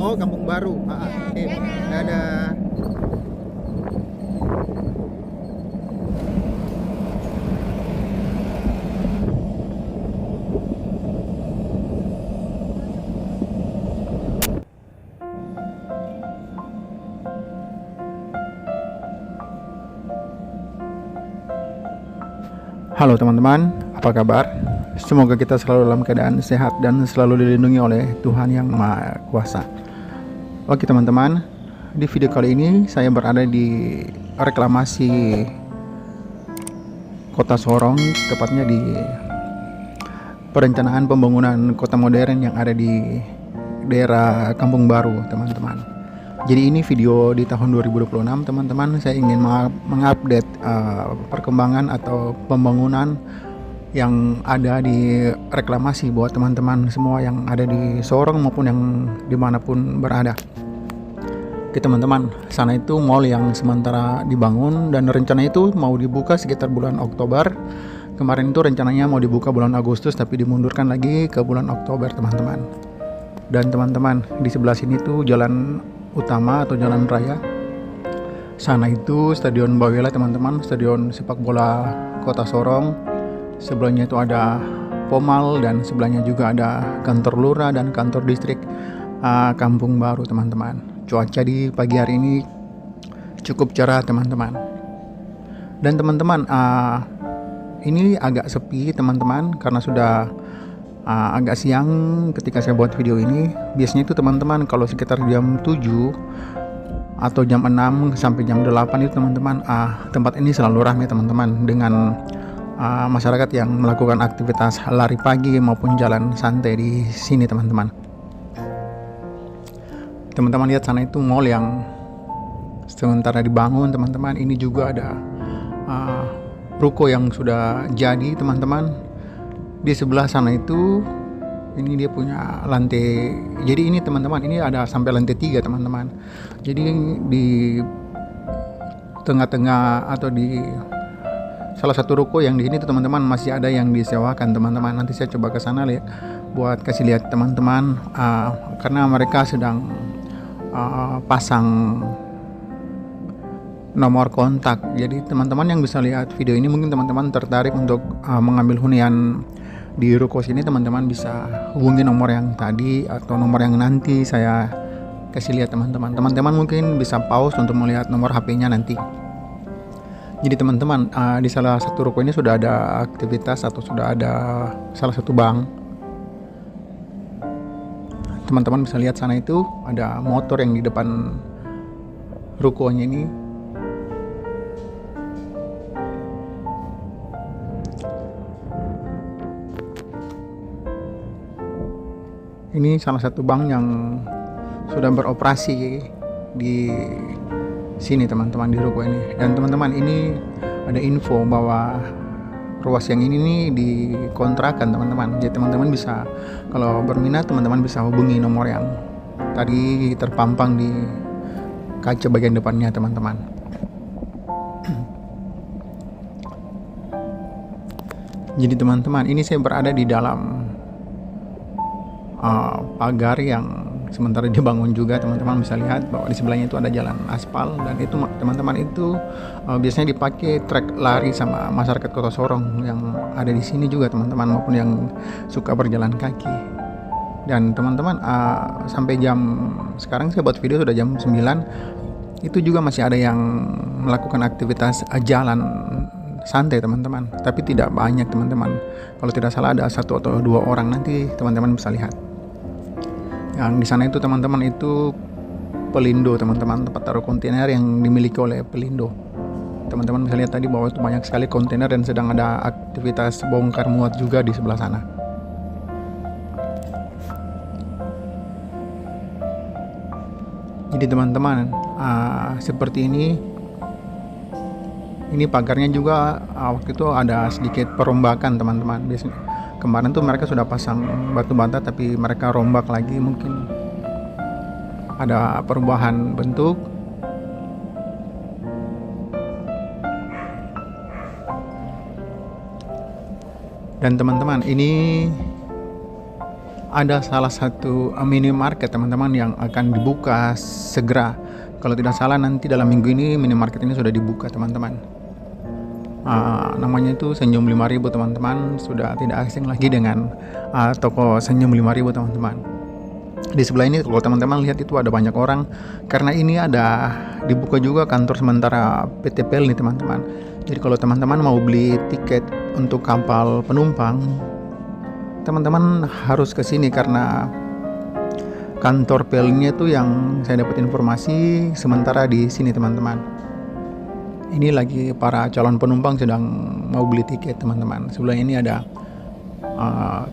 Oh, Kampung Baru. Oke. Dadah. Halo teman-teman, apa kabar? Semoga kita selalu dalam keadaan sehat dan selalu dilindungi oleh Tuhan Yang Maha Kuasa. Oke teman-teman, di video kali ini saya berada di reklamasi Kota Sorong, tepatnya di perencanaan pembangunan kota modern yang ada di daerah Kampung Baru, teman-teman. Jadi ini video di tahun 2026, teman-teman. Saya ingin mengupdate perkembangan atau pembangunan yang ada di reklamasi buat teman-teman semua yang ada di Sorong maupun yang dimanapun berada. Oke teman-teman, sana itu mall yang sementara dibangun dan rencana itu mau dibuka sekitar bulan Oktober. Kemarin itu rencananya mau dibuka bulan Agustus tapi dimundurkan lagi ke bulan Oktober, teman-teman. Dan teman-teman, di sebelah sini tuh jalan utama atau jalan raya. Sana itu Stadion Bawela, teman-teman, stadion sepak bola Kota Sorong. Sebelahnya itu ada Pomal dan sebelahnya juga ada kantor lurah dan kantor distrik Kampung Baru, teman-teman. Cuaca di pagi hari ini cukup cerah, teman-teman. Dan teman-teman, ini agak sepi, teman-teman, karena sudah agak siang ketika saya buat video ini. Biasanya itu teman-teman kalau sekitar jam 7 atau jam 6 sampai jam 8 itu teman-teman tempat ini selalu ramai, teman-teman, dengan masyarakat yang melakukan aktivitas lari pagi maupun jalan santai di sini, teman-teman. Teman-teman lihat sana itu mall yang sementara dibangun, teman-teman. Ini juga ada ruko yang sudah jadi, teman-teman. Di sebelah sana itu ini dia punya lantai. Jadi ini teman-teman, ini ada sampai lantai 3, teman-teman. Jadi di tengah-tengah atau di salah satu ruko yang di sini tuh teman-teman masih ada yang disewakan, teman-teman. Nanti saya coba ke sana lihat buat kasih lihat teman-teman karena mereka sedang pasang nomor kontak. Jadi teman-teman yang bisa lihat video ini mungkin teman-teman tertarik untuk mengambil hunian di ruko sini, teman-teman bisa hubungi nomor yang tadi atau nomor yang nanti saya kasih lihat, teman-teman. Teman-teman mungkin bisa pause untuk melihat nomor HP-nya nanti. Jadi teman-teman, di salah satu ruko ini sudah ada aktivitas atau sudah ada salah satu bank. Teman-teman bisa lihat sana itu ada motor yang di depan rukonya ini. Ini salah satu bank yang sudah beroperasi di sini, teman-teman, di ruko ini. Dan teman-teman, ini ada info bahwa ruas yang ini nih dikontrakan, teman-teman. Jadi teman-teman bisa, kalau berminat, teman-teman bisa hubungi nomor yang tadi terpampang di kaca bagian depannya, teman-teman. Jadi teman-teman, ini saya berada di dalam pagar yang sementara dibangun juga, teman-teman bisa lihat bahwa di sebelahnya itu ada jalan aspal dan itu teman-teman itu biasanya dipakai trek lari sama masyarakat Kota Sorong yang ada di sini juga, teman-teman, maupun yang suka berjalan kaki. Dan teman-teman sampai jam sekarang saya buat video sudah jam 9 itu juga masih ada yang melakukan aktivitas jalan santai, teman-teman, tapi tidak banyak, teman-teman. Kalau tidak salah ada 1 atau 2 orang, nanti teman-teman bisa lihat. Yang di sana itu teman-teman itu Pelindo, teman-teman, tempat taruh kontainer yang dimiliki oleh Pelindo. Teman-teman bisa lihat tadi bahwa itu banyak sekali kontainer dan sedang ada aktivitas bongkar muat juga di sebelah sana. Jadi teman-teman, seperti ini pagarnya juga waktu itu ada sedikit perombakan, teman-teman. Biasanya kemarin tuh mereka sudah pasang batu bata tapi mereka rombak lagi, mungkin ada perubahan bentuk. Dan teman-teman, ini ada salah satu minimarket teman-teman yang akan dibuka segera. Kalau tidak salah nanti dalam minggu ini minimarket ini sudah dibuka teman-teman. Namanya itu Senyum 5000 teman-teman. Sudah tidak asing lagi dengan toko Senyum 5000 teman-teman. Di sebelah ini kalau teman-teman lihat itu ada banyak orang, karena ini ada dibuka juga kantor sementara PT PEL nih teman-teman. Jadi kalau teman-teman mau beli tiket untuk kapal penumpang, teman-teman harus ke sini karena kantor PEL-nya itu yang saya dapat informasi sementara di sini teman-teman. Ini lagi para calon penumpang sedang mau beli tiket teman-teman. Sebelah ini ada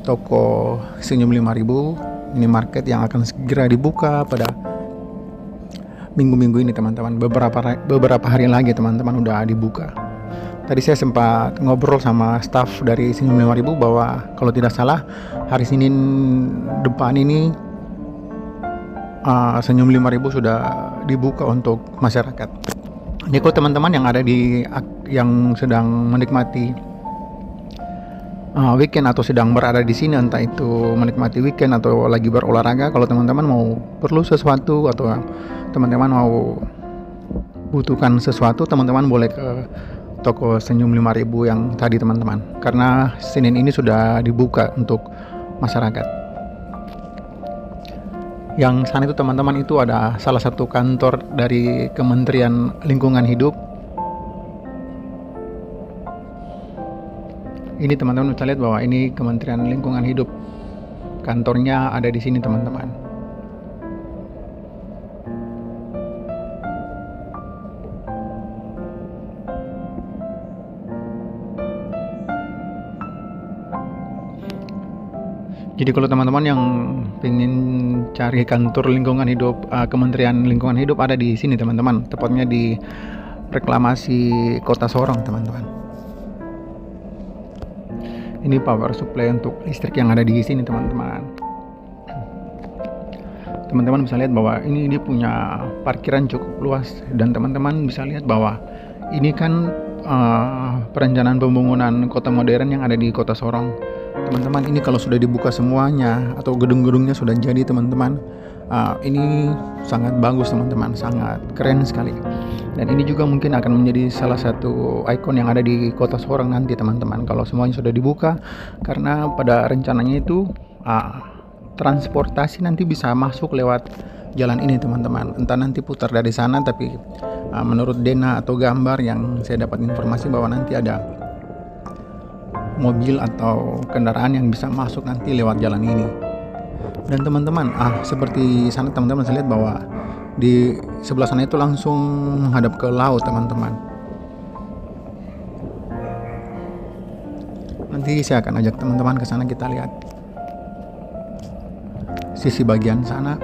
toko Senyum 5000 minimarket yang akan segera dibuka pada minggu-minggu ini teman-teman. Beberapa hari lagi teman-teman udah dibuka. Tadi saya sempat ngobrol sama staff dari Senyum 5000 bahwa kalau tidak salah hari Senin depan ini Senyum 5000 sudah dibuka untuk masyarakat. Jadi kalau teman-teman yang sedang menikmati weekend atau sedang berada di sini, entah itu menikmati weekend atau lagi berolahraga, kalau teman-teman mau perlu sesuatu atau teman-teman mau butuhkan sesuatu, teman-teman boleh ke toko Senyum 5000 yang tadi teman-teman, karena Senin ini sudah dibuka untuk masyarakat. Yang sana itu teman-teman itu ada salah satu kantor dari Kementerian Lingkungan Hidup. Ini teman-teman bisa lihat bahwa ini Kementerian Lingkungan Hidup, kantornya ada di sini teman-teman. Jadi kalau teman-teman yang ingin cari kantor lingkungan hidup, Kementerian Lingkungan Hidup ada di sini teman-teman, tepatnya di Reklamasi Kota Sorong teman-teman. Ini power supply untuk listrik yang ada di sini teman-teman. Teman-teman bisa lihat bahwa ini dia punya parkiran cukup luas, dan teman-teman bisa lihat bahwa ini kan perencanaan pembangunan kota modern yang ada di Kota Sorong. Teman-teman, ini kalau sudah dibuka semuanya atau gedung-gedungnya sudah jadi teman-teman, ini sangat bagus teman-teman, sangat keren sekali. Dan ini juga mungkin akan menjadi salah satu ikon yang ada di Kota Sorong nanti teman-teman, kalau semuanya sudah dibuka, karena pada rencananya itu transportasi nanti bisa masuk lewat jalan ini teman-teman. Entah nanti putar dari sana, tapi menurut Dena atau gambar yang saya dapat informasi bahwa nanti ada mobil atau kendaraan yang bisa masuk nanti lewat jalan ini. Dan teman-teman, seperti sana teman-teman bisa lihat bahwa di sebelah sana itu langsung menghadap ke laut teman-teman. Nanti saya akan ajak teman-teman ke sana, kita lihat sisi bagian sana.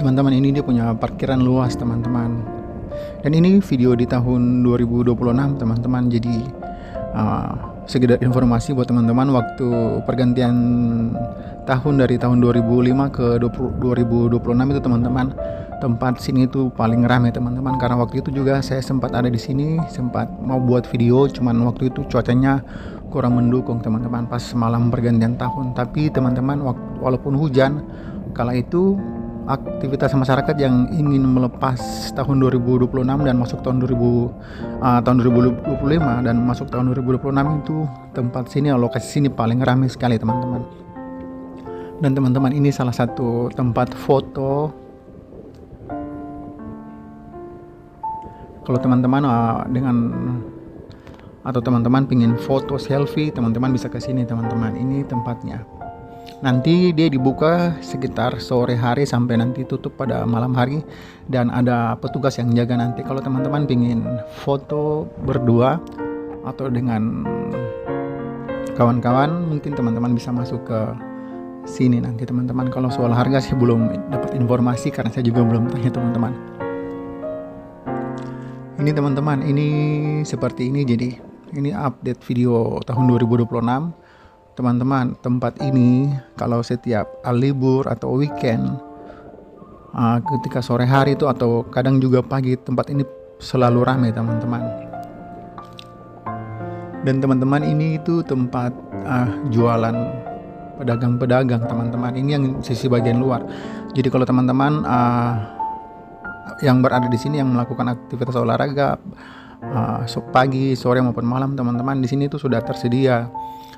Teman-teman, ini dia punya parkiran luas teman-teman. Dan ini video di tahun 2026 teman-teman. Jadi sekedar informasi buat teman-teman, waktu pergantian tahun dari tahun 2005 ke 2026 itu teman-teman, tempat sini itu paling ramai teman-teman. Karena waktu itu juga saya sempat ada di sini, sempat mau buat video, cuman waktu itu cuacanya kurang mendukung teman-teman pas malam pergantian tahun. Tapi teman-teman, walaupun hujan, kala itu aktivitas masyarakat yang ingin melepas tahun 2026 dan masuk tahun 2025 dan masuk tahun 2026 itu tempat sini, lokasi sini paling ramai sekali teman-teman. Dan teman-teman, ini salah satu tempat foto. Kalau teman-teman teman-teman pingin foto selfie, teman-teman bisa ke sini teman-teman. Ini tempatnya. Nanti dia dibuka sekitar sore hari sampai nanti tutup pada malam hari, dan ada petugas yang jaga nanti. Kalau teman-teman pingin foto berdua atau dengan kawan-kawan, mungkin teman-teman bisa masuk ke sini nanti teman-teman. Kalau soal harga saya belum dapat informasi karena saya juga belum tanya teman-teman. Ini teman-teman, ini seperti ini. Jadi ini update video tahun 2026. Teman-teman, tempat ini kalau setiap libur atau weekend, ketika sore hari itu atau kadang juga pagi, tempat ini selalu ramai teman-teman. Dan teman-teman, ini itu tempat jualan pedagang-pedagang teman-teman. Ini yang sisi bagian luar. Jadi kalau teman-teman yang berada di sini yang melakukan aktivitas olahraga pagi, sore maupun malam, teman-teman, di sini itu sudah tersedia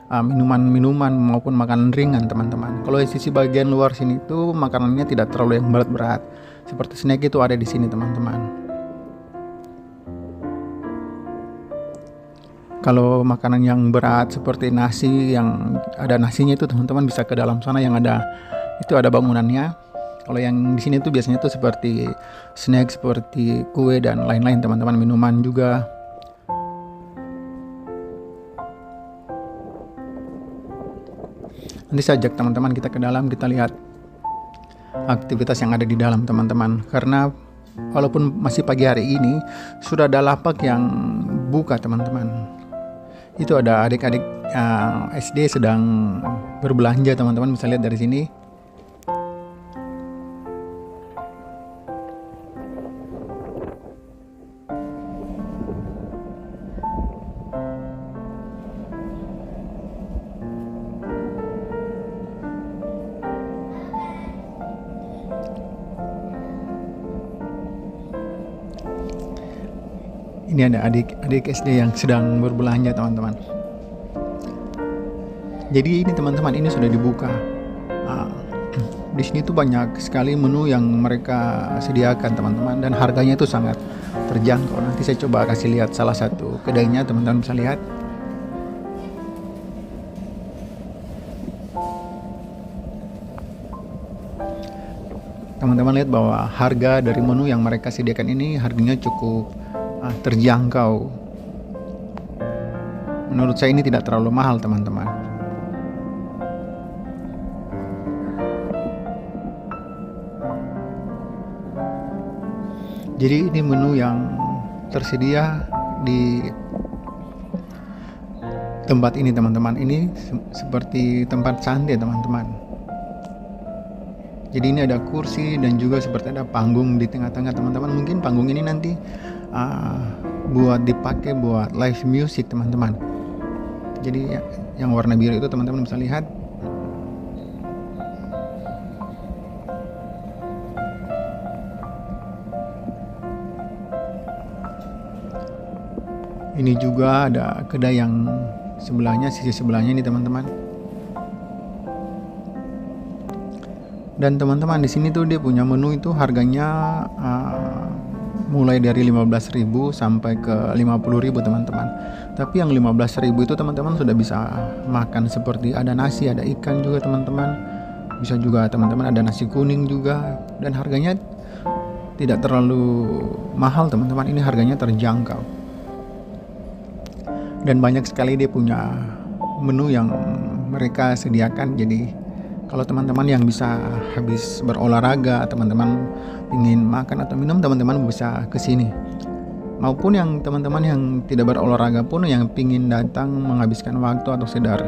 minuman-minuman maupun makanan ringan, teman-teman. Kalau di sisi bagian luar sini itu makanannya tidak terlalu yang berat-berat. Seperti snack itu ada di sini, teman-teman. Kalau makanan yang berat seperti nasi yang ada nasinya itu, teman-teman, bisa ke dalam sana yang ada bangunannya. Kalau yang di sini tuh biasanya tuh seperti snack, seperti kue dan lain-lain, teman-teman, minuman juga. Nanti saya ajak teman-teman kita ke dalam, kita lihat aktivitas yang ada di dalam, teman-teman. Karena walaupun masih pagi hari ini, sudah ada lapak yang buka, teman-teman. Itu ada adik-adik SD sedang berbelanja, teman-teman, bisa lihat dari sini. Ini ada adik-adik SD yang sedang berbelanja, teman-teman. Jadi ini, teman-teman, ini sudah dibuka. Di sini tuh banyak sekali menu yang mereka sediakan, teman-teman, dan harganya itu sangat terjangkau. Nanti saya coba kasih lihat salah satu kedainya, teman-teman bisa lihat. Teman-teman lihat bahwa harga dari menu yang mereka sediakan ini harganya cukup terjangkau. Menurut saya ini tidak terlalu mahal, teman-teman. Jadi ini menu yang tersedia di tempat ini, teman-teman. Ini seperti tempat santai, teman-teman. Jadi ini ada kursi dan juga seperti ada panggung di tengah-tengah, teman-teman. Mungkin panggung ini nanti buat dipakai buat live music, teman-teman. Jadi yang warna biru itu, teman-teman bisa lihat. Ini juga ada kedai yang sebelahnya, sisi sebelahnya ini, teman-teman. Dan teman-teman, di sini tuh dia punya menu itu harganya mulai dari 15.000 sampai ke 50.000, teman-teman. Tapi yang 15.000 itu, teman-teman, sudah bisa makan seperti ada nasi, ada ikan juga, teman-teman. Bisa juga, teman-teman, ada nasi kuning juga, dan harganya tidak terlalu mahal, teman-teman. Ini harganya terjangkau. Dan banyak sekali dia punya menu yang mereka sediakan. Jadi kalau teman-teman yang bisa habis berolahraga, teman-teman ingin makan atau minum, teman-teman bisa ke sini. Maupun yang teman-teman yang tidak berolahraga pun yang ingin datang menghabiskan waktu atau sekedar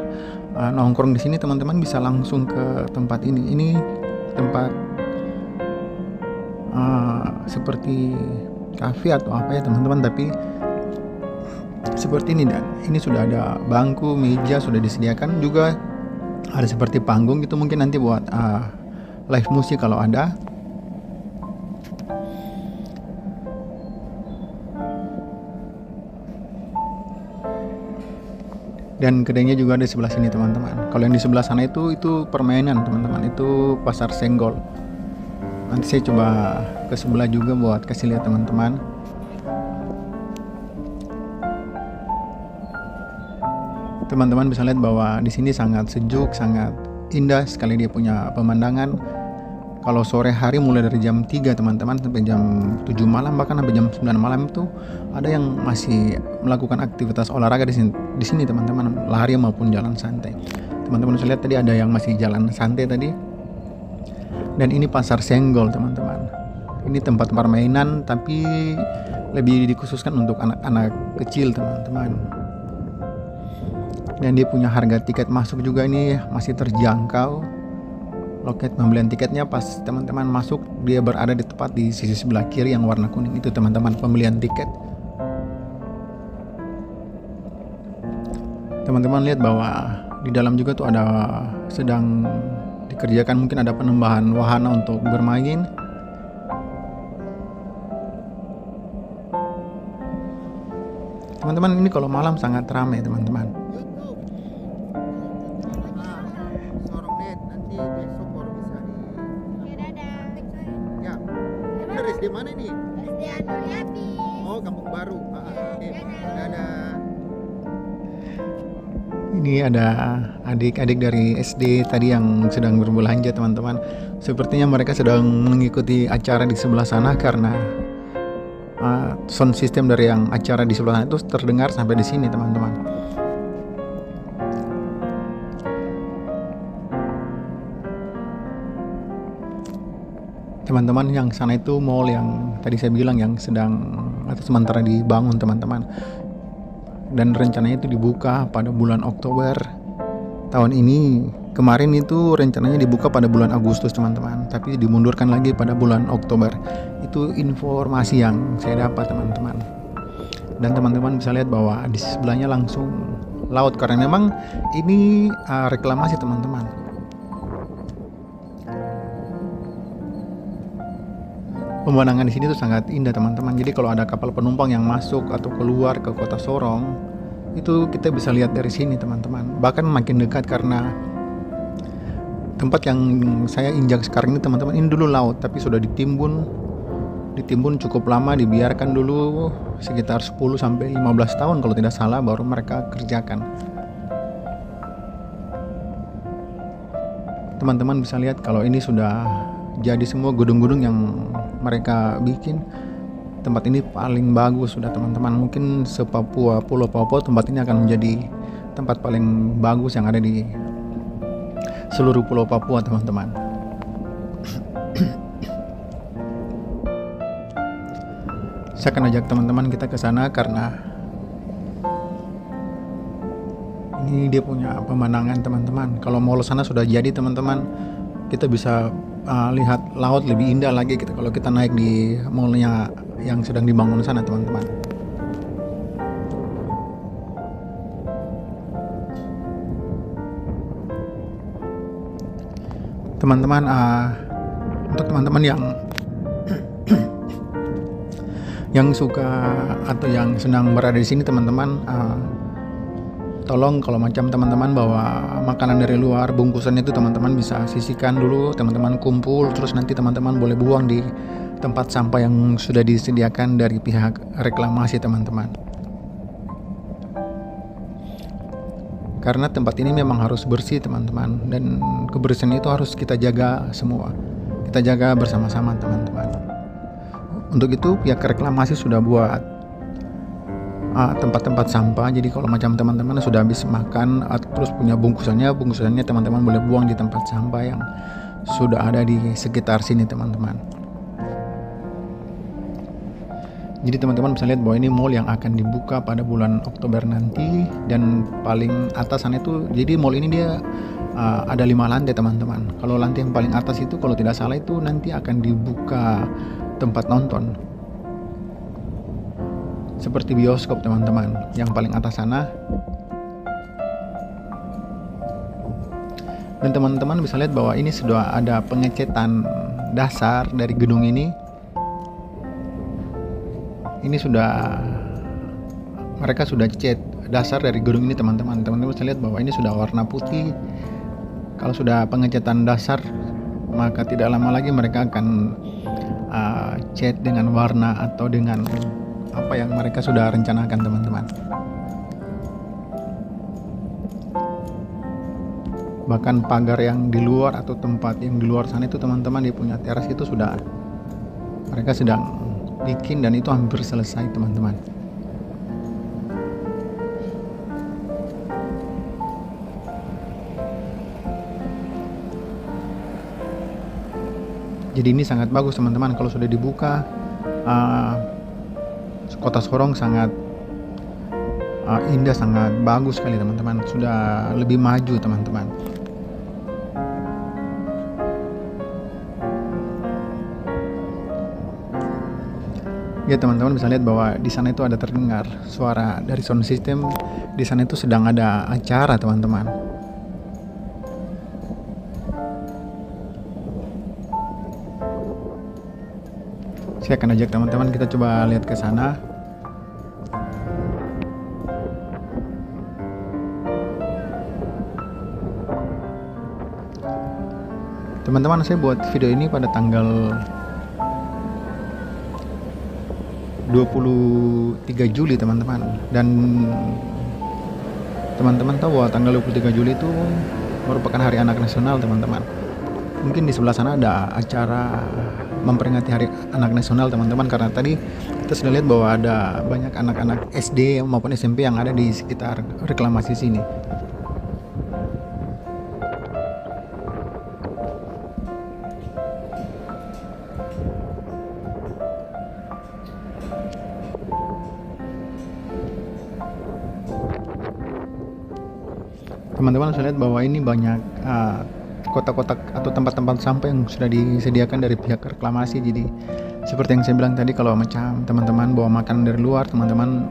nongkrong di sini, teman-teman bisa langsung ke tempat ini. Ini tempat seperti kafe atau apa ya, teman-teman, tapi seperti ini. Dan ini sudah ada bangku, meja sudah disediakan, juga ada seperti panggung gitu, mungkin nanti buat live musik kalau ada. Dan kedainya juga ada di sebelah sini, teman-teman. Kalau yang di sebelah sana itu permainan, teman-teman. Itu pasar senggol. Nanti saya coba ke sebelah juga buat kasih lihat, teman-teman. Teman-teman bisa lihat bahwa di sini sangat sejuk, sangat indah sekali dia punya pemandangan. Kalau sore hari mulai dari jam 3, teman-teman, sampai jam 7 malam, bahkan sampai jam 9 malam itu ada yang masih melakukan aktivitas olahraga di sini, teman-teman, lari maupun jalan santai. Teman-teman bisa lihat tadi ada yang masih jalan santai tadi. Dan ini pasar senggol, teman-teman. Ini tempat permainan tapi lebih dikhususkan untuk anak-anak kecil, teman-teman. Dan dia punya harga tiket masuk juga ini masih terjangkau. Loket pembelian tiketnya pas teman-teman masuk, dia berada di tepat di sisi sebelah kiri yang warna kuning itu, teman-teman, pembelian tiket. Teman-teman lihat bahwa di dalam juga tuh ada sedang dikerjakan, mungkin ada penambahan wahana untuk bermain. Teman-teman, ini kalau malam sangat ramai teman-teman. SD mana nih? SD Anuriati. Oh, Kampung Baru. Dadah. Ini ada adik-adik dari SD tadi yang sedang berbelanja teman-teman. Sepertinya mereka sedang mengikuti acara di sebelah sana karena sound system dari yang acara di sebelah sana itu terdengar sampai di sini teman-teman. Teman-teman, yang sana itu mall yang tadi saya bilang yang sedang atau sementara dibangun teman-teman, dan rencananya itu dibuka pada bulan Oktober tahun ini. Kemarin itu rencananya dibuka pada bulan Agustus teman-teman, tapi dimundurkan lagi pada bulan Oktober. Itu informasi yang saya dapat teman-teman. Dan teman-teman bisa lihat bahwa di sebelahnya langsung laut karena memang ini reklamasi teman-teman. Pemandangan di sini tuh sangat indah teman-teman. Jadi kalau ada kapal penumpang yang masuk atau keluar ke kota Sorong, itu kita bisa lihat dari sini teman-teman. Bahkan makin dekat karena tempat yang saya injak sekarang ini teman-teman, ini dulu laut tapi sudah ditimbun cukup lama, dibiarkan dulu sekitar 10 sampai 15 tahun kalau tidak salah baru mereka kerjakan. Teman-teman bisa lihat kalau ini sudah jadi semua gedung-gedung yang mereka bikin. Tempat ini paling bagus sudah teman-teman. Mungkin se-Papua, Pulau Papua, tempat ini akan menjadi tempat paling bagus yang ada di seluruh Pulau Papua teman-teman. Saya akan ajak teman-teman kita ke sana karena ini dia punya pemandangan teman-teman. Kalau mall sana sudah jadi teman-teman, kita bisa lihat laut lebih indah lagi gitu kalau kita naik di mallnya yang sedang dibangun sana teman-teman. Teman-teman, untuk teman-teman yang suka atau yang sedang berada di sini teman-teman, tolong kalau macam teman-teman bawa makanan dari luar, bungkusannya itu teman-teman bisa sisihkan dulu, teman-teman kumpul, terus nanti teman-teman boleh buang di tempat sampah yang sudah disediakan dari pihak reklamasi teman-teman. Karena tempat ini memang harus bersih teman-teman, dan kebersihan itu harus kita jaga semua. Kita jaga bersama-sama teman-teman. Untuk itu pihak reklamasi sudah buat tempat-tempat sampah. Jadi kalau macam teman-teman sudah habis makan terus punya bungkusannya teman-teman boleh buang di tempat sampah yang sudah ada di sekitar sini teman-teman. Jadi teman-teman bisa lihat bahwa ini mall yang akan dibuka pada bulan Oktober nanti, dan paling atas sana itu, jadi mall ini dia ada 5 lantai teman-teman. Kalau lantai yang paling atas itu kalau tidak salah itu nanti akan dibuka tempat nonton seperti bioskop teman-teman, yang paling atas sana. Dan teman-teman bisa lihat bahwa ini sudah ada pengecetan dasar dari gedung ini. Ini mereka sudah cat dasar dari gedung ini teman-teman. Teman-teman bisa lihat bahwa ini sudah warna putih. Kalau sudah pengecetan dasar, maka tidak lama lagi mereka akan cat dengan warna atau dengan apa yang mereka sudah rencanakan teman-teman. Bahkan pagar yang di luar atau tempat yang di luar sana itu teman-teman, dia punya teras itu sudah mereka sedang bikin, dan itu hampir selesai teman-teman. Jadi ini sangat bagus teman-teman kalau sudah dibuka. Kota Sorong sangat indah, sangat bagus sekali teman-teman. Sudah lebih maju teman-teman. Ya teman-teman bisa lihat bahwa di sana itu ada terdengar suara dari sound system. Di sana itu sedang ada acara teman-teman. Saya akan ajak teman-teman kita coba lihat ke sana. Teman-teman, saya buat video ini pada tanggal 23 Juli teman-teman. Dan teman-teman tahu bahwa tanggal 23 Juli itu merupakan Hari Anak Nasional teman-teman. Mungkin di sebelah sana ada acara memperingati Hari Anak Nasional teman-teman, karena tadi kita sudah lihat bahwa ada banyak anak-anak SD maupun SMP yang ada di sekitar reklamasi sini. Teman-teman bisa lihat bahwa ini banyak kotak-kotak atau tempat-tempat sampah yang sudah disediakan dari pihak reklamasi. Jadi seperti yang saya bilang tadi, kalau macam teman-teman bawa makanan dari luar, teman-teman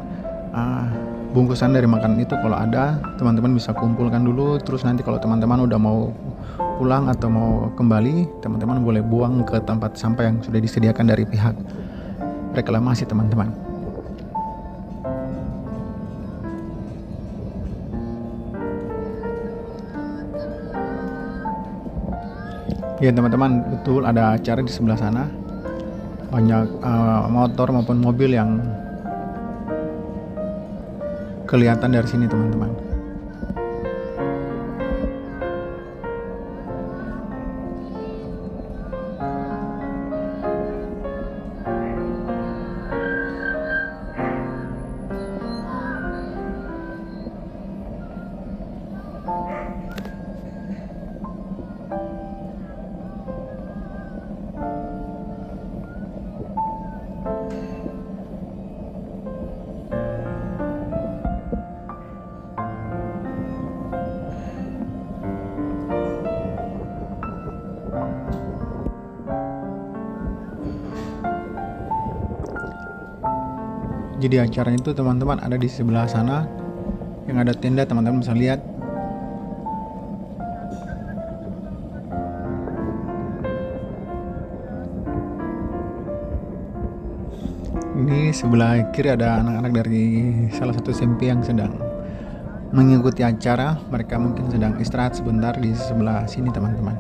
bungkusan dari makanan itu kalau ada, teman-teman bisa kumpulkan dulu. Terus nanti kalau teman-teman udah mau pulang atau mau kembali, teman-teman boleh buang ke tempat sampah yang sudah disediakan dari pihak reklamasi teman-teman. Ya teman-teman, betul ada acara di sebelah sana. Banyak motor maupun mobil yang kelihatan dari sini teman-teman. Jadi acara itu teman-teman ada di sebelah sana yang ada tenda, teman-teman bisa lihat. Ini sebelah kiri ada anak-anak dari salah satu SMP yang sedang mengikuti acara. Mereka mungkin sedang istirahat sebentar di sebelah sini teman-teman.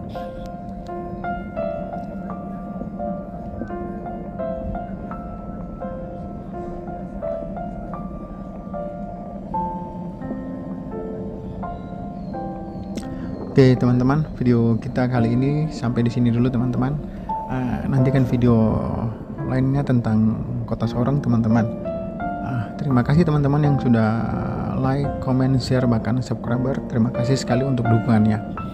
Oke teman-teman, video kita kali ini sampai di sini dulu teman-teman. Nantikan video lainnya tentang Kota Sorong teman-teman. Terima kasih teman-teman yang sudah like, comment, share, bahkan subscriber. Terima kasih sekali untuk dukungannya.